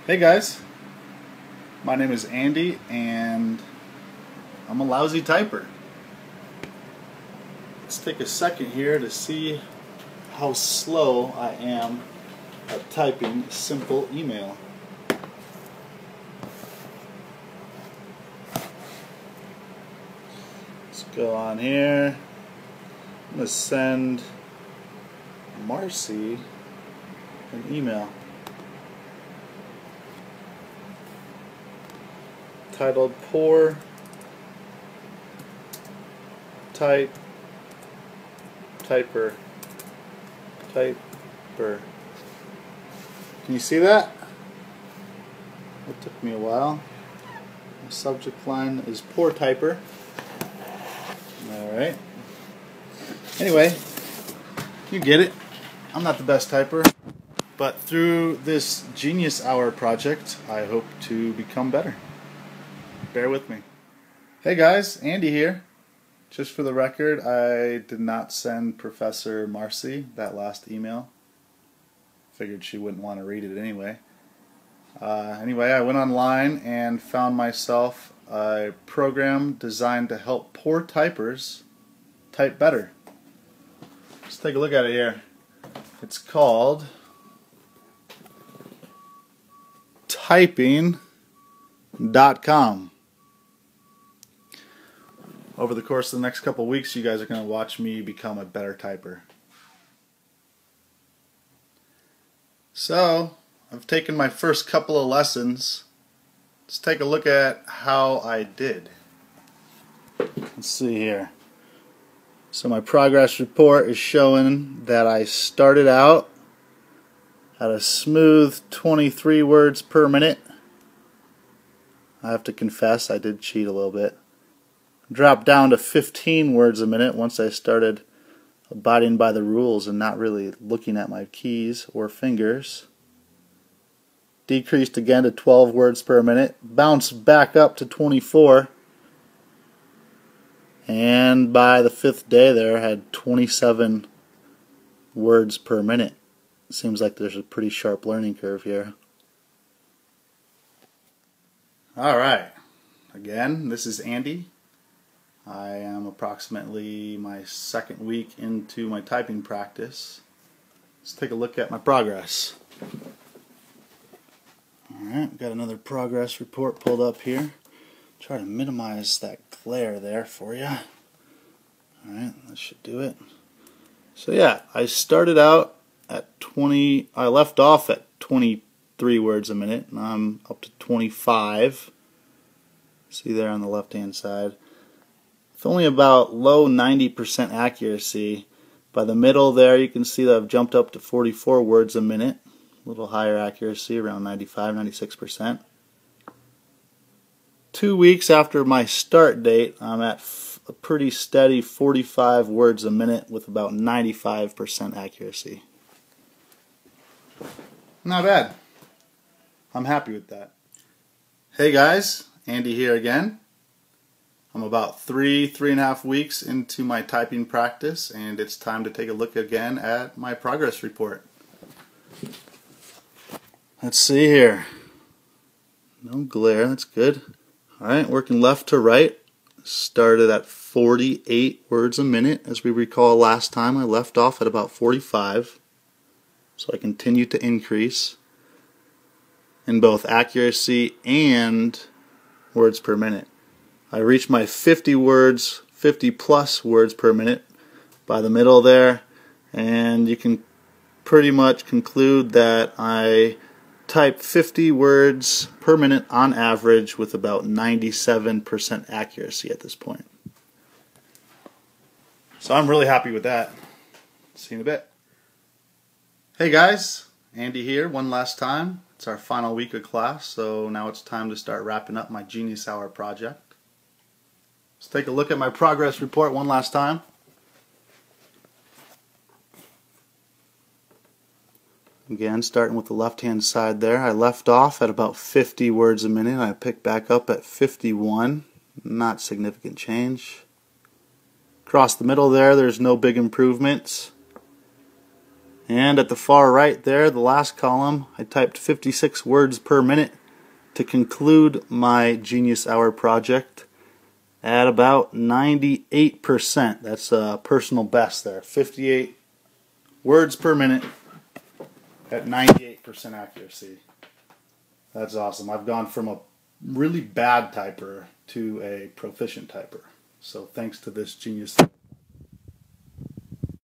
Hey guys, my name is Andy and I'm a lousy typer. Let's take a second here to see how slow I am at typing a simple email. Let's go on here. I'm going to send Marcy an email titled Poor Typer. Can you see that? It took me a while. The subject line is Poor Typer. Alright. Anyway, you get it. I'm not the best typer, but through this Genius Hour project, I hope to become better. Bear with me. Hey guys, Andy here. Just for the record, I did not send Professor Marcy that last email. Figured she wouldn't want to read it anyway. Anyway, I went online and found myself a program designed to help poor typers type better. Let's take a look at it here. It's called Typing.com. Over the course of the next couple weeks, you guys are going to watch me become a better typer. So, I've taken my first couple of lessons. Let's take a look at how I did. Let's see here. So my progress report is showing that I started out at a smooth 23 words per minute. I have to confess, I did cheat a little bit. Dropped down to 15 words a minute once I started abiding by the rules and not really looking at my keys or fingers. Decreased again to 12 words per minute. Bounced back up to 24. And by the 5th day there, I had 27 words per minute. Seems like there's a pretty sharp learning curve here. Alright. Again, this is Andy. I am approximately my second week into my typing practice. Let's take a look at my progress. Alright, got another progress report pulled up here. Try to minimize that glare there for you. Alright, that should do it. So yeah, I started out at I left off at 23 words a minute, and I'm up to 25. See there on the left hand side. It's only about low 90% accuracy. By the middle there you can see that I've jumped up to 44 words a minute. A little higher accuracy, around 95-96%. 2 weeks after my start date, I'm at a pretty steady 45 words a minute with about 95% accuracy. Not bad. I'm happy with that. Hey guys, Andy here again. I'm about 3.5 weeks into my typing practice, and it's time to take a look again at my progress report. Let's see here. No glare, that's good. Alright, working left to right. Started at 48 words a minute. As we recall last time, I left off at about 45. So I continue to increase in both accuracy and words per minute. I reached my 50 plus words per minute by the middle there, and you can pretty much conclude that I type 50 words per minute on average with about 97% accuracy at this point. So I'm really happy with that. See you in a bit. Hey guys, Andy here one last time. It's our final week of class, so now it's time to start wrapping up my Genius Hour project. Let's take a look at my progress report one last time. Again, starting with the left-hand side there, I left off at about 50 words a minute. I picked back up at 51. Not significant change. Across the middle there, there's no big improvements. And at the far right there, the last column, I typed 56 words per minute to conclude my Genius Hour project at about 98%. That's a personal best there. 58 words per minute at 98% accuracy. That's awesome. I've gone from a really bad typer to a proficient typer. So thanks to this Genius